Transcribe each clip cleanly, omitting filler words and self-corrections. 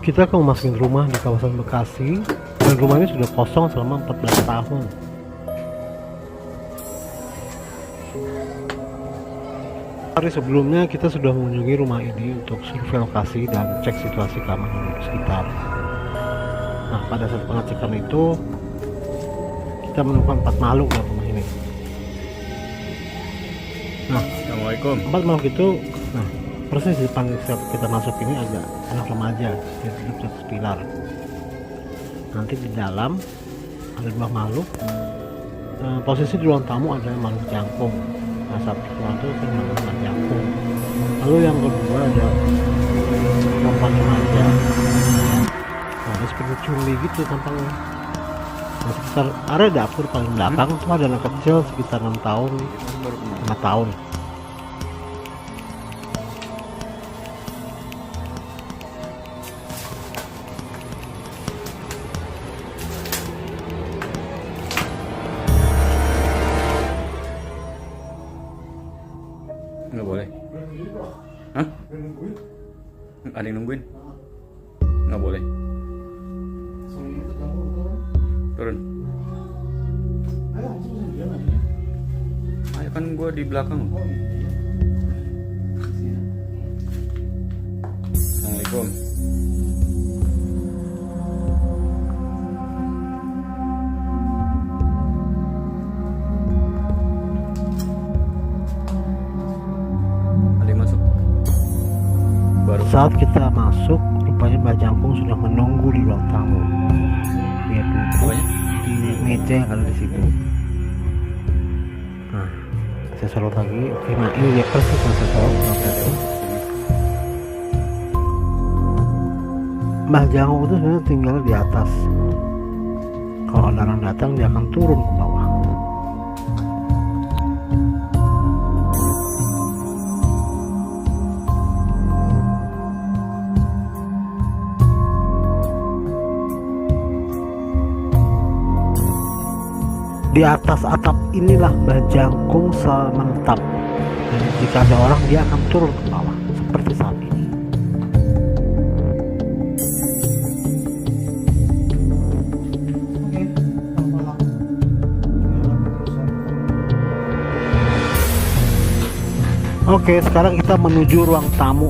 Kita akan memasuki rumah di kawasan Bekasi, dan rumah ini sudah kosong selama 14 tahun. Hari sebelumnya kita sudah mengunjungi rumah ini untuk survei lokasi dan cek situasi keamanan di sekitar. Nah, pada saat pengecekan itu kita menemukan 4 makhluk dalam rumah ini. Nah, Assalamualaikum. 4 makhluk itu, nah persis di depan kita masuk ini ada anak remaja yang duduk di atas pilar. Nanti di dalam ada 2 makhluk. Posisi di ruang tamu ada makhluk jangkung. Nah, saat keluar itu kan makhluk jangkung. Lalu yang kedua ada perempuan remaja. Nah, ini seperti cumi gitu tampangnya. Nah, sekitar area dapur paling belakang tuh ada anak kecil sekitar 6 tahun, 5 tahun. Nggak boleh. Hah? Ada yang nungguin? Nggak boleh. Turun. Ayo kan gue di belakang. Assalamualaikum. Ada yang masuk. Baru. Saat kita masuk, rupanya Mbak Jangkung sudah menunggu di ruang tamu. Dia duduk Apanya? di meja yang ada di situ. Nah, saya sorot lagi. Oke, nah ini dia persis yang saya sorot. Mbah Jangkung itu sebenarnya tinggal di atas. Kalau ada orang datang, dia akan turun ke bawah. Di atas atap inilah Mbah Jangkung menetap, dan jika ada orang dia akan turun ke bawah seperti saat ini. Oke, sekarang kita menuju ruang tamu.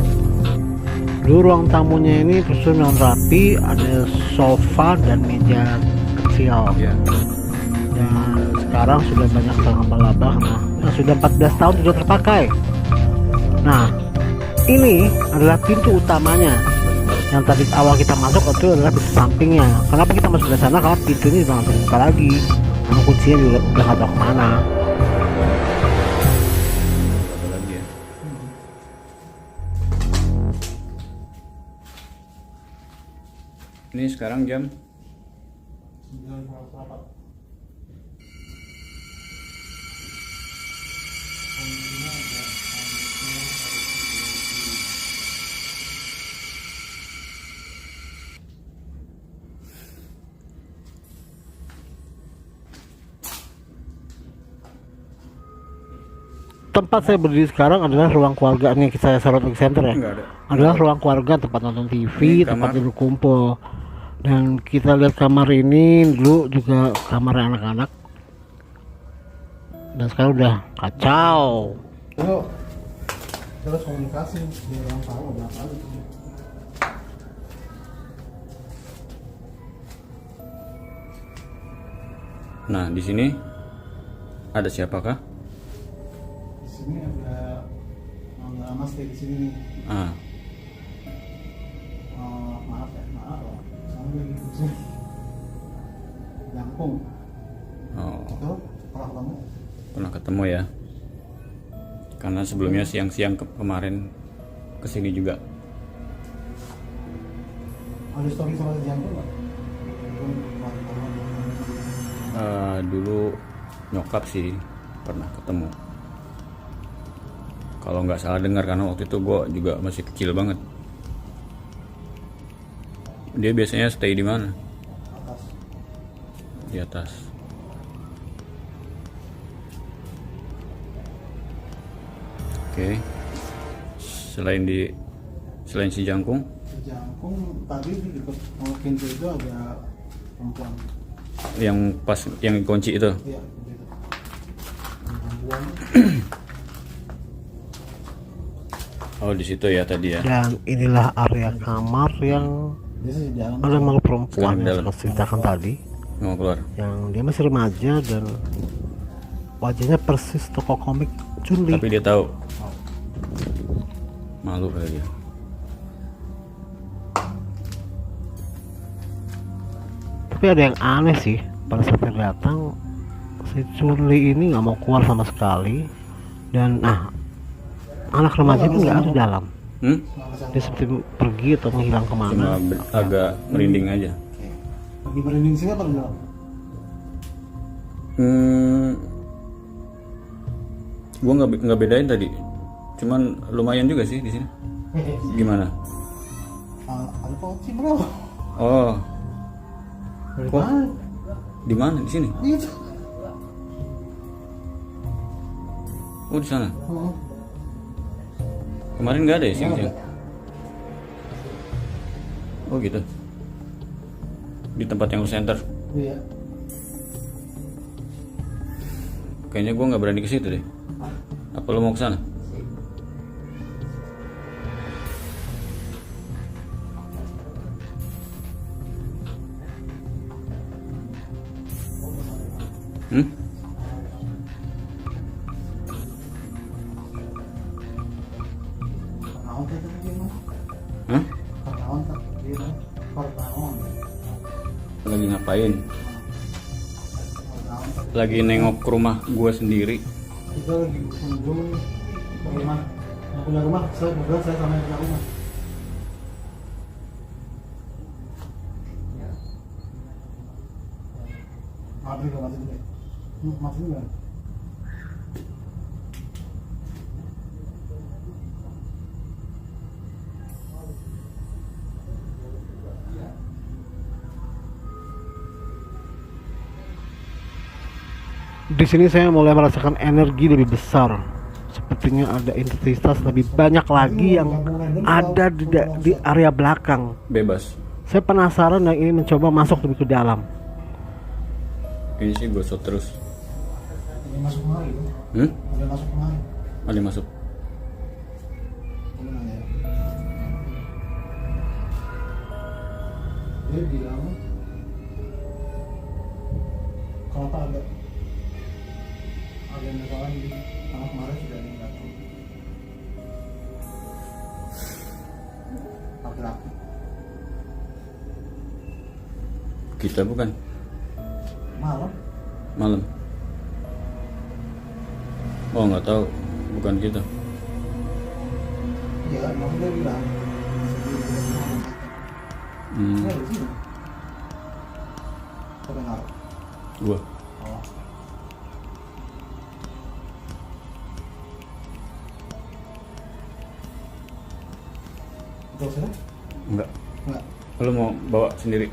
Di ruang tamunya ini tersusun dengan rapi, ada sofa dan meja kecil. Ya. Dan sekarang sudah banyak laba-laba karena sudah 14 tahun sudah terpakai. Nah, ini adalah pintu utamanya. Yang tadi awal kita masuk itu adalah pintu sampingnya. Kenapa kita masuk ke sana? Karena pintu ini sudah nggak bisa dibuka lagi. Karena kuncinya juga udah nggak tahu kemana. Ada lagi ya. Ini sekarang jam Tempat saya berdiri sekarang adalah ruang keluarga. Ini saya sorot di center ya. nggak ada. Adalah ruang keluarga, tempat nonton TV, Ini tempat kamar. berkumpul. Dan kita lihat kamar ini dulu juga kamar anak-anak. Dan sekarang udah kacau. Yuk, terus komunikasi di ruang tamu berapa kali. Nah, di sini ada siapakah? Di sini ada lama stay di sini nih. Ah, Maaf ya, sambil di sini. Jangkung. oh, Itu pernah ketemu? pernah ketemu ya. Karena sebelumnya siang-siang kemarin kesini juga. Ada story sama Jangkung nggak? Dulu nyokap sih pernah ketemu. Kalau nggak salah dengar, karena waktu itu gue juga masih kecil banget. Dia biasanya stay di mana? Atas. Di atas. Oke. Selain si Jangkung, jangkung tadi di dekat pintu itu ada perempuan. Yang pas yang kunci itu. Iya, gitu. Perempuan. Oh di situ ya tadi ya. Dan inilah area kamar yang ada makhluk perempuan Sekarang yang dalam. saya ceritakan tadi, Mau keluar. yang dia masih remaja dan wajahnya persis tokoh komik Chun-Li. Tapi dia tahu. Malu kali dia. Tapi ada yang aneh sih, pada saat dia datang si Chun-Li ini nggak mau keluar sama sekali, dan anak remaja itu nggak ada di dalam. Dia seperti pergi atau menghilang Cuma kemana. agak merinding aja. Lagi merinding sih apa di dalam? Gua nggak bedain tadi. Cuman lumayan juga sih di sini. Gimana? Ada poci berapa? Oh, Kok? di mana? Di sini? Itu. Oh di sana. Kemarin nggak ada ya siang-siang? Oh gitu. Di tempat yang center. Iya. Kayaknya gua nggak berani ke situ deh. Apa lo mau ke sana? Hah? Lagi ngapain? Lagi nengok ke rumah gua sendiri. Kita lagi kunjung ke rumah. Yang punya rumah, saya kebetulan saya sama yang punya rumah. Mati nggak mati deh? Mati nggak? Di sini saya mulai merasakan energi lebih besar. Sepertinya ada entitas lebih banyak lagi yang ada di area belakang. Bebas. Saya penasaran dan ingin mencoba masuk lebih ke dalam. Ini sih gosok terus. Ini masuk kemari, ada masuk kemari. Ada masuk. Dia bilang kalau ada masalah di anak kemarin sudah ada yang datang. Laki-laki. Kita bukan. Malam. Malam. Oh nggak tahu, bukan kita. Iya, emang dia bilang. Ya, di sini. Kau dengar? Gua. Oh. Betul sih? Enggak. Enggak. Lo mau bawa sendiri?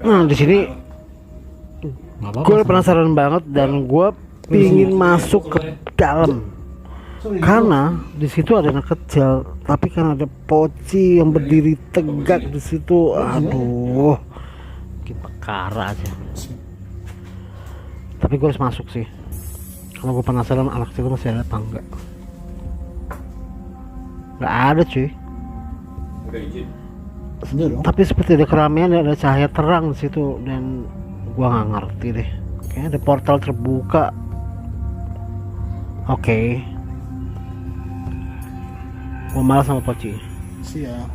Nah, di sini gue penasaran banget dan gue pingin masuk ke dalam karena di situ ada anak kecil, tapi kan ada poci yang berdiri tegak di situ. Aduh, kita perkara aja. Tapi gue harus masuk sih, karena gue penasaran anak kecil masih ada apa enggak. Nggak ada cuy. Udah izin. Tapi seperti ada keramaian, ada cahaya terang di situ dan gua nggak ngerti deh. Kayaknya ada portal terbuka. Oke. Gua malas sama Poci. Siap.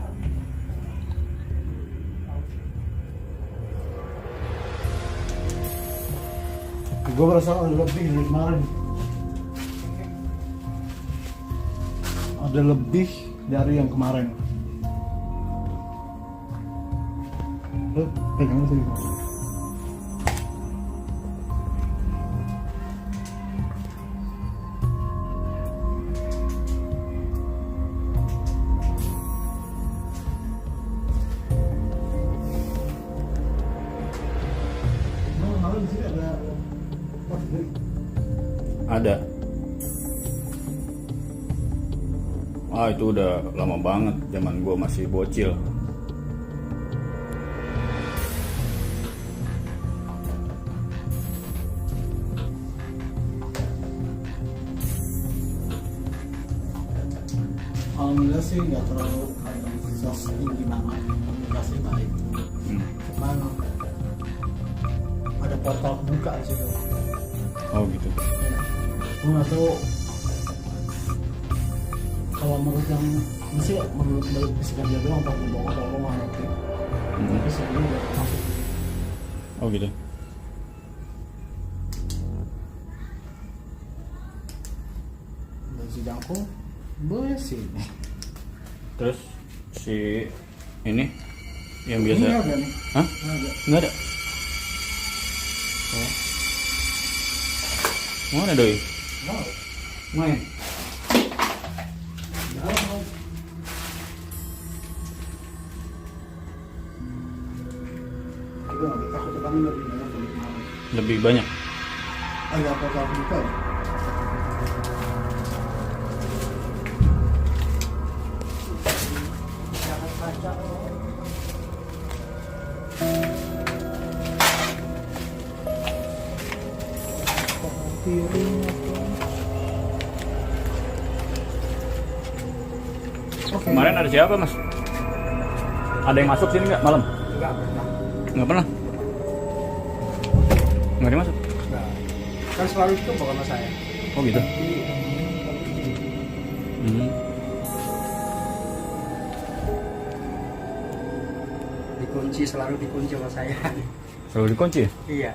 Gua merasa ada lebih dari kemarin. Ada lebih dari yang kemarin. Lu pegang sini. Ada. Ah, itu udah lama banget, zaman gua masih bocil. Alhamdulillah sih nggak terlalu tinggi banget, komunikasi baik. Cuman ada portal buka di situ. Oh gitu. Gue nggak tahu kalau menurut yang mesti menurut bisikan dia doang pak membawa kalau nggak ngerti. Tapi sebenarnya udah masuk. Oh gitu. Dan si jangkung boleh sih. Terus si ini yang biasa. Ini ada nih. Hah? Ada. Nggak ada. Oh. Mana doi? Nggak. Main. Dalam. Coba nggak takut kami lebih banyak dari kemarin. Lebih banyak. Ada portal buka ya? Jangan kaca. Piring Oke. Kemarin ada siapa, Mas? Ada yang masuk sini nggak malam? Enggak pernah. Nggak pernah. Nggak ada yang masuk. Nah, kan selalu itu bukan sama saya. Oh gitu. Hmm. Dikunci, selalu dikunci sama saya. Selalu dikunci ya? Iya.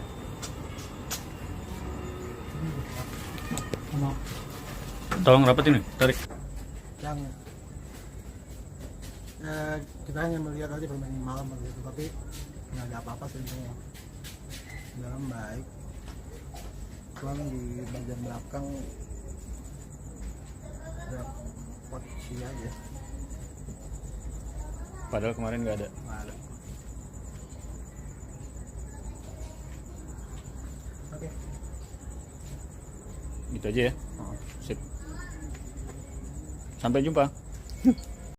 Tolong rapetin nih, tarik. Jangan. Kita hanya melihat aja permainan malam begitu, tapi nggak ada apa-apa sebenarnya. Dalam baik. Cuman di bagian belakang ada pot sia aja. Padahal kemarin nggak ada. Nggak ada. Oke. Gitu aja ya. Sip. Sampai jumpa.